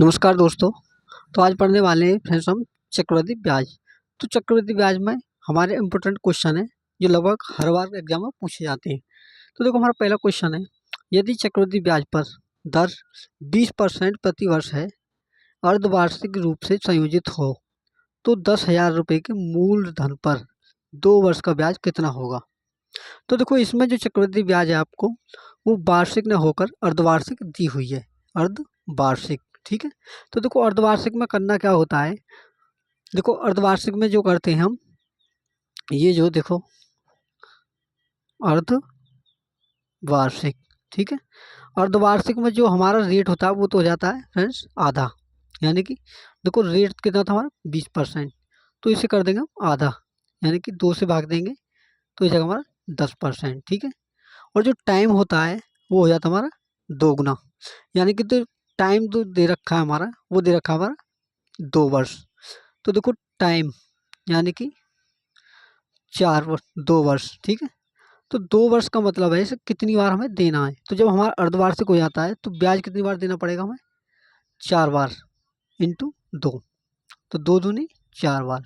नमस्कार दोस्तों। तो आज पढ़ने वाले हैं फ्रेंड्स हम चक्रवृद्धि ब्याज। तो चक्रवृद्धि ब्याज में हमारे इम्पोर्टेंट क्वेश्चन है जो लगभग हर बार एग्जाम में पूछे जाते हैं। तो देखो हमारा पहला क्वेश्चन है, यदि चक्रवृद्धि ब्याज पर दर 20% प्रति वर्ष है, अर्धवार्षिक रूप से संयोजित हो, तो 10,000 रुपये के मूलधन पर 2 वर्ष का ब्याज कितना होगा। तो देखो इसमें जो चक्रवृद्धि ब्याज है आपको वो वार्षिक न होकर अर्धवार्षिक दी हुई है, अर्धवार्षिक। ठीक है। तो देखो अर्धवार्षिक में करना क्या होता है, देखो अर्धवार्षिक में जो करते हैं हम, ये जो देखो अर्धवार्षिक, ठीक है, अर्धवार्षिक में जो हमारा रेट होता है वो तो हो जाता है फ्रेंड्स आधा, यानी कि देखो रेट कितना था हमारा 20%, तो इसे कर देंगे हम आधा, यानी कि 2 से भाग देंगे तो इस जगह हमारा 10%। ठीक है। और जो टाइम होता है वो हो जाता है हमारा 2 गुना, यानी कि तो टाइम जो दे रखा है हमारा वो दे रखा है हमारा 2 वर्ष। तो देखो टाइम यानी कि 2 वर्ष। ठीक है। तो 2 वर्ष का मतलब है इसे कितनी बार हमें देना है। तो जब हमारा अर्धवार्षिक हो जाता है तो ब्याज कितनी बार देना पड़ेगा हमें, 4 बार इंटू 2, तो 2 दूनी 4 बार।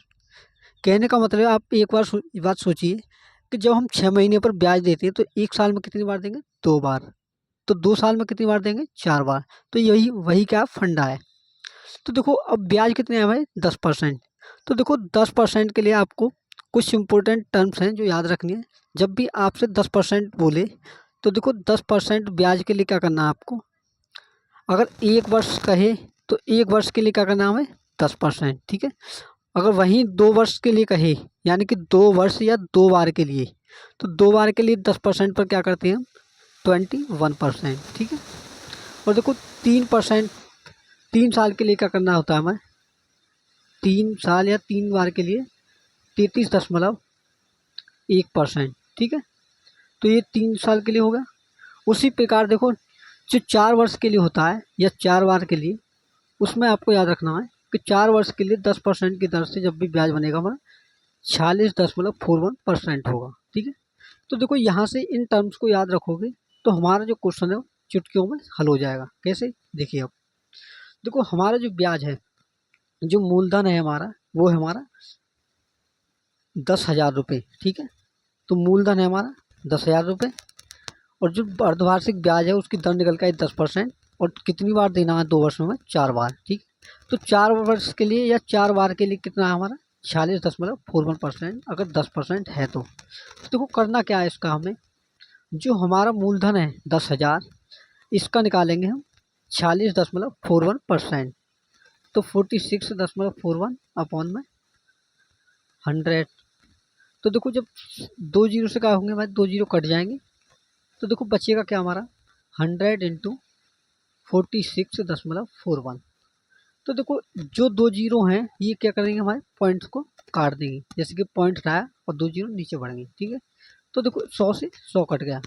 कहने का मतलब है आप एक बात सोचिए कि जब हम 6 महीने पर ब्याज देते हैं तो 1 साल में कितनी बार देंगे, 2 बार। तो 2 साल में कितनी बार देंगे, 4 बार। तो यही वही क्या फंडा है। तो देखो अब ब्याज कितने हैं भाई, 10%। तो देखो 10% के लिए आपको कुछ इंपॉर्टेंट टर्म्स हैं जो याद रखनी है। जब भी आपसे 10% बोले तो देखो 10% ब्याज के लिए क्या करना है आपको, अगर 1 वर्ष कहे तो 1 वर्ष के लिए क्या करना है हमें 10%। ठीक है। अगर वहीं 2 वर्ष के लिए कहे यानी कि 2 वर्ष या 2 बार के लिए, तो 2 बार के लिए 10% पर क्या करते हैं हम 21%। ठीक है। और देखो 3%, 3 साल के लिए क्या करना होता है हमें, 3 साल या 3 बार के लिए 33.1%। ठीक है। तो ये 3 साल के लिए होगा। उसी प्रकार देखो जो 4 वर्ष के लिए होता है या 4 बार के लिए, उसमें आपको याद रखना है कि 4 वर्ष के लिए 10% की दर से जब भी ब्याज बनेगा हमारा 46.41% होगा। ठीक है। तो देखो यहाँ से इन टर्म्स को याद रखोगे तो हमारा जो क्वेश्चन है वो चुटकियों में हल हो जाएगा। कैसे, देखिए अब देखो हमारा जो ब्याज है, जो मूलधन है हमारा वो है हमारा 10,000 रुपये। ठीक है। तो मूलधन है हमारा 10,000 रुपये, और जो अर्धवार्षिक ब्याज है उसकी दर निकल के आई 10%, और कितनी बार देना है 2 वर्षों में, 4 बार। ठीक। तो 4 वर्ष के लिए या 4 बार के लिए कितना है हमारा 46.41%, अगर 10% है तो देखो करना क्या है इसका, हमें जो हमारा मूलधन है 10,000 इसका निकालेंगे हम 46.41%, तो 46.41 अपॉन में 100। तो देखो जब 2 जीरो से क्या होंगे भाई, 2 जीरो कट जाएंगे, तो देखो बचेगा क्या हमारा 100 इंटू 46.41। तो देखो जो 2 जीरो हैं ये क्या करेंगे, हमारे पॉइंट्स को काट देंगे, जैसे कि पॉइंट हटाया और 2 जीरो नीचे बढ़ेंगे। ठीक है। तो देखो 100 से 100 कट गया,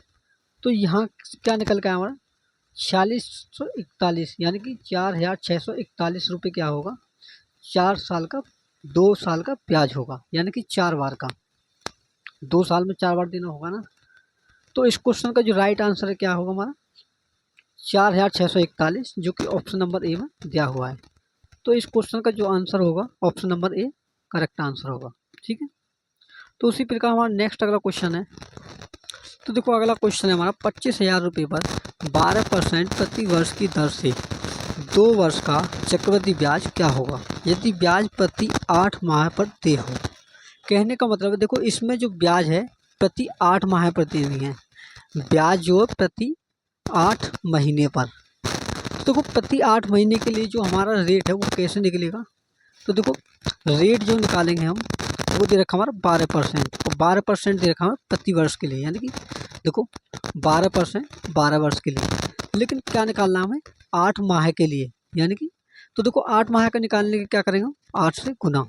तो यहाँ क्या निकल के आया हमारा 4641, यानी कि 4,641 रुपये क्या होगा, 4 साल का 2 साल का ब्याज होगा, यानी कि 4 बार का, 2 साल में 4 बार देना होगा ना। तो इस क्वेश्चन का जो राइट आंसर है क्या होगा हमारा 4,641, जो कि ऑप्शन नंबर ए में दिया हुआ है। तो इस क्वेश्चन का जो आंसर होगा option number A correct answer होगा। ठीक है। तो उसी प्रकार हमारा नेक्स्ट अगला क्वेश्चन है। तो देखो अगला क्वेश्चन है हमारा 25,000 रुपये पर 12% प्रति वर्ष की दर से 2 वर्ष का चक्रवृद्धि ब्याज क्या होगा यदि ब्याज प्रति 8 माह पर तय हो। कहने का मतलब है देखो इसमें जो ब्याज है प्रति 8 माह पर देनी है, ब्याज जो है प्रति 8 महीने पर। तो देखो प्रति 8 महीने के लिए जो हमारा रेट है वो कैसे निकलेगा, तो देखो रेट जो निकालेंगे हम वो दे रखा हमारा 12%, और 12% दे रखा हमारा प्रति वर्ष के लिए, यानी कि देखो 12% 12 वर्ष के लिए, लेकिन क्या निकालना हमें 8 माह के लिए, यानी कि तो देखो 8 माह का निकालने के क्या करेंगे 8 से गुना।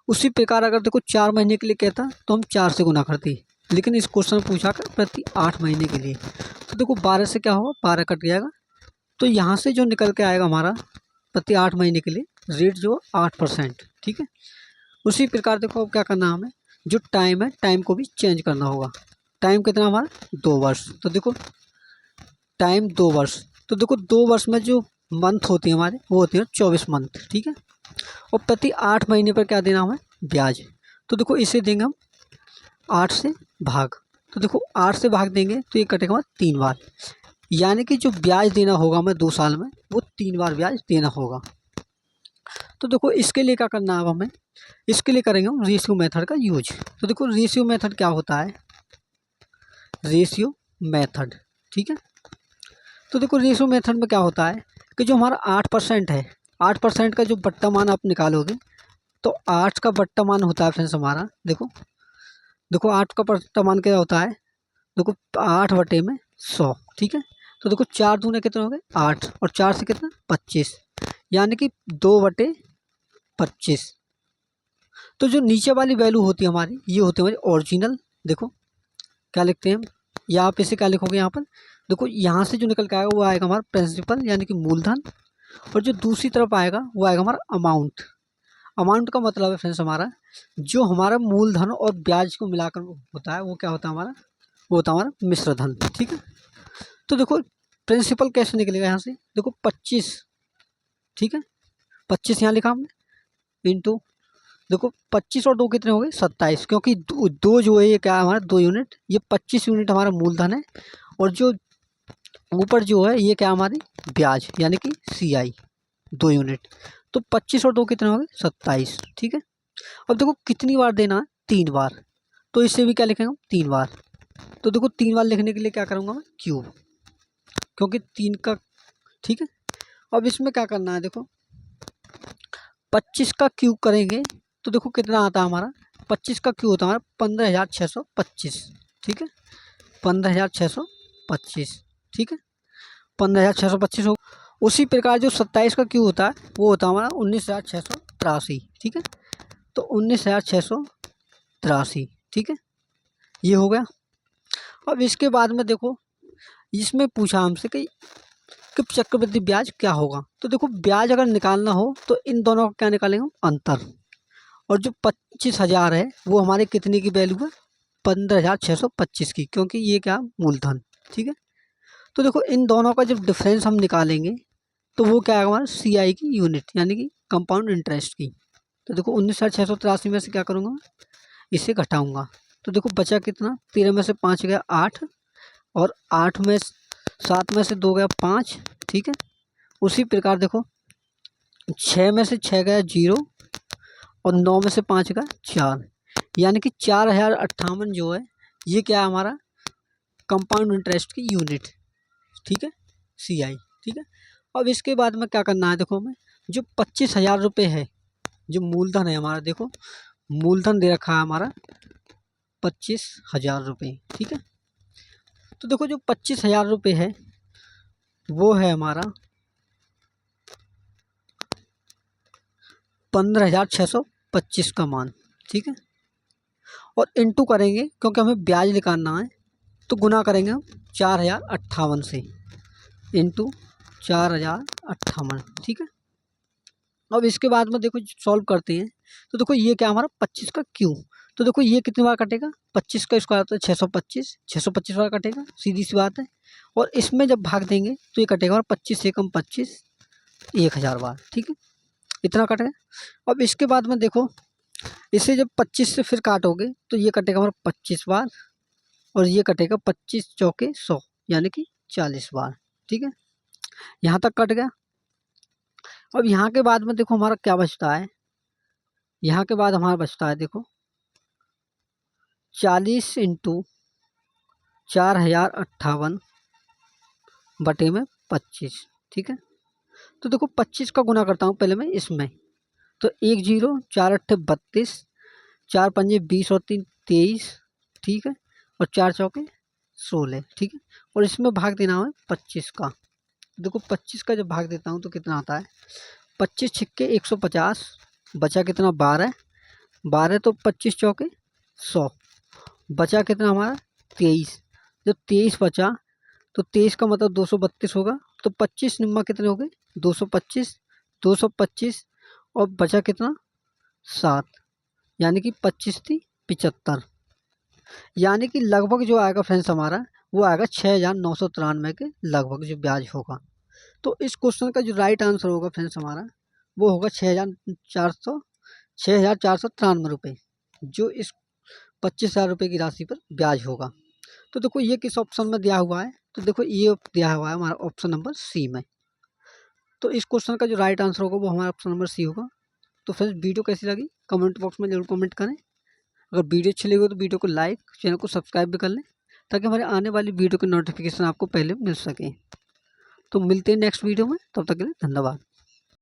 उसी प्रकार अगर देखो 4 महीने के लिए कहता तो हम 4 से गुना करते, लेकिन इस क्वेश्चन में पूछा कर प्रति 8 महीने के लिए, तो देखो 12 से क्या होगा 12 कट जाएगा, तो यहाँ से जो निकल के आएगा हमारा प्रति 8 महीने के लिए रेट जो 8%। ठीक है। उसी प्रकार देखो अब क्या करना है हमें, जो टाइम है टाइम को भी चेंज करना होगा। टाइम कितना हमारा 2 वर्ष, तो देखो टाइम 2 वर्ष, तो देखो 2 वर्ष में जो मंथ होती है हमारे, वो होती है 24 मंथ, ठीक है। और प्रति 8 महीने पर क्या देना हमें, ब्याज। तो देखो इसे देंगे हम 8 से भाग। तो देखो 8 से भाग देंगे तो ये कटेगा हमारा 3 बार, यानी कि जो ब्याज देना होगा हमें 2 साल में, वो 3 बार ब्याज देना होगा। तो देखो इसके लिए क्या करना है अब हमें, इसके लिए करेंगे हम रेशियो मेथड का यूज। तो देखो रेशियो मेथड क्या होता है, रेशियो मेथड, ठीक है। तो देखो रेशियो मेथड में क्या होता है कि जो हमारा 8% है, 8% का जो बट्टा मान आप निकालोगे, तो 8 का बट्टा मान होता है फ्रेंड्स हमारा, देखो देखो 8 का बट्टा मान क्या होता है, देखो 8 बटे में 100, ठीक है। तो देखो 4 दूने कितने हो गए 8, और 4 से कितना 25, यानी कि 2/25। तो जो नीचे वाली वैल्यू होती है हमारी, ये होती है हमारी ओरिजिनल। देखो क्या लिखते हैं हम, या आप इसे क्या लिखोगे यहाँ पर, देखो यहाँ से जो निकल के आएगा वो आएगा हमारा प्रिंसिपल यानी कि मूलधन, और जो दूसरी तरफ आएगा वो आएगा हमारा अमाउंट। अमाउंट का मतलब है फ्रेंड्स हमारा जो हमारा मूलधन और ब्याज को मिलाकर होता है, वो क्या होता है हमारा, वो होता है हमारा मिश्र धन, ठीक है। तो देखो प्रिंसिपल कैसे निकलेगा यहाँ से, देखो 25, ठीक है, 25 यहाँ लिखा हमने, इंटू देखो 25 और 2 कितने हो गए 27, क्योंकि दो जो है ये क्या है हमारा 2 यूनिट, ये 25 यूनिट हमारा मूलधन है, और जो ऊपर जो है ये क्या हमारी ब्याज यानी कि CI 2 यूनिट। तो 25 और 2 कितने हो गए 27, ठीक है। अब देखो कितनी बार देना है, 3 बार, तो इससे भी क्या लिखेंगे हम 3 बार। तो देखो 3 बार लिखने के लिए क्या करूँगा मैं, क्यूब, क्योंकि 3 का, ठीक है। अब इसमें क्या करना है, देखो 25 का क्यूब करेंगे तो देखो कितना आता है हमारा, 25 का क्यूब होता है हमारा 15,625, ठीक है, 15,625, ठीक है, 15,625 हो। उसी प्रकार जो 27 का क्यूब होता है वो होता है हमारा 19,683, ठीक है। तो 19,683, ठीक है, ये हो गया। अब इसके बाद में देखो इसमें पूछा हमसे कि चक्रवृद्धि ब्याज क्या होगा। तो देखो ब्याज अगर निकालना हो तो इन दोनों का क्या निकालेंगे हम, अंतर। और जो 25,000 है वो हमारे कितने की वैल्यू है, 15,625 की, क्योंकि ये क्या मूलधन, ठीक है। तो देखो इन दोनों का जब डिफरेंस हम निकालेंगे तो वो क्या है हमारा CI की यूनिट यानी कि कंपाउंड इंटरेस्ट की। तो देखो 19,683 में से क्या करूँगा, इसे घटाऊँगा। तो देखो बचा कितना, 13 में से 5 गया 8, और 8 में 7 में से 2 गया 5, ठीक है। उसी प्रकार देखो 6 में से 6 गया 0, और 9 में से 5 का 4, यानी कि 4,058 जो है ये क्या है हमारा कंपाउंड इंटरेस्ट की यूनिट, ठीक है, CI, ठीक है। अब इसके बाद में क्या करना है, देखो हमें जो 25,000 रुपये है, जो मूलधन है हमारा, देखो मूलधन दे रखा है हमारा 25,000 रुपये, ठीक है। तो देखो जो 25,000 रुपये है वो है हमारा 15,625 का मान, ठीक है। और इंटू करेंगे क्योंकि हमें ब्याज निकालना है, तो गुना करेंगे हम 4,058 से, इंटू 4,058, ठीक है। अब इसके बाद में देखो सॉल्व करते हैं। तो देखो ये क्या हमारा 25 का क्यूब, तो देखो ये कितनी बार कटेगा, 25 का स्क्वायर होता है 625, 625 बार कटेगा, सीधी सी बात है। और इसमें जब भाग देंगे तो ये कटेगा और 25 से कम 25, 1,000 बार, ठीक है, इतना कटेगा। अब इसके बाद में देखो इसे जब 25 से फिर काटोगे तो ये कटेगा हमारा 25 बार, और ये कटेगा 25 चौके 100 यानी कि 40 बार, ठीक है, यहाँ तक कट गया। अब यहाँ के बाद में देखो हमारा क्या बचता है, यहाँ के बाद हमारा बचता है देखो 40 इंटू 4,058 बटे में 25, ठीक है। तो देखो 25 का गुना करता हूँ पहले मैं इसमें, तो 1 0, 4 8 32, 4 पंजे 20 और 3 23, ठीक है, और 4 चौके 16, ठीक है। और इसमें भाग देना है 25 का। देखो 25 का जब भाग देता हूँ तो कितना आता है, 25 छिक्के 150, बचा कितना 12, 12 तो 25 चौके 100, बचा कितना हमारा 23। जब 23 बचा तो 23 का मतलब 232 होगा, तो 25 निम्मा कितने हो गए 225, 225, और बचा कितना 7, यानी कि 25 थी 75, यानी कि लगभग जो आएगा फ्रेंड्स हमारा वो आएगा 6,993 के लगभग जो ब्याज होगा। तो इस क्वेश्चन का जो राइट आंसर होगा फ्रेंड्स हमारा वो होगा 6,493 रुपये, जो इस 25,000 रुपये की राशि पर ब्याज होगा। तो देखो ये किस ऑप्शन में दिया हुआ है, तो देखो ये दिया हुआ है हमारा ऑप्शन नंबर सी में। तो इस क्वेश्चन का जो राइट आंसर होगा वो हमारा ऑप्शन नंबर सी होगा। तो फ्रेंड्स वीडियो कैसी लगी कमेंट बॉक्स में जरूर कमेंट करें। अगर वीडियो अच्छी लगी हो तो वीडियो को लाइक, चैनल को सब्सक्राइब भी कर लें ताकि हमारे आने वाली वीडियो की नोटिफिकेशन आपको पहले मिल सके। तो मिलते हैं नेक्स्ट वीडियो में, तब तक के लिए धन्यवाद।